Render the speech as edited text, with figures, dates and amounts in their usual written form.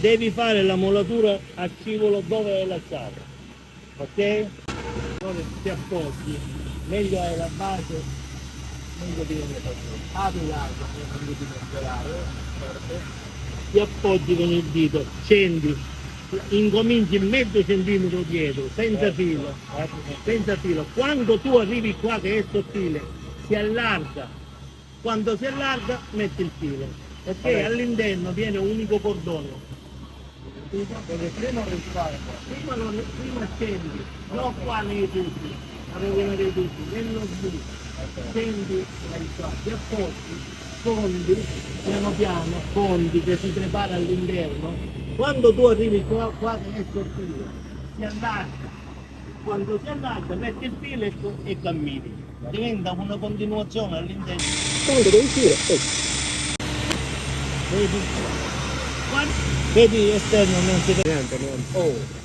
devi fare la molatura a scivolo dove è lasciato, ok? Allora ti appoggi, meglio è la base, meglio viene apri l'aria, non devi mescolare, ti appoggi con il dito, scendi, incominci mezzo centimetro dietro, senza filo, senza filo. Quando tu arrivi qua che è sottile, si allarga, quando si allarga metti il filo, perché all'interno viene un unico cordone. Prima scendi, non qua nei tutti, nei tutti, nello blu, scendi ti apposti, fondi, piano piano, fondi che si prepara all'interno. Quando tu arrivi qua che è sottile, si allarga, quando si allarga metti il filo e cammini, diventa una continuazione all'interno. Quando devi uscire, Vedi esterno non si vede niente. Oh.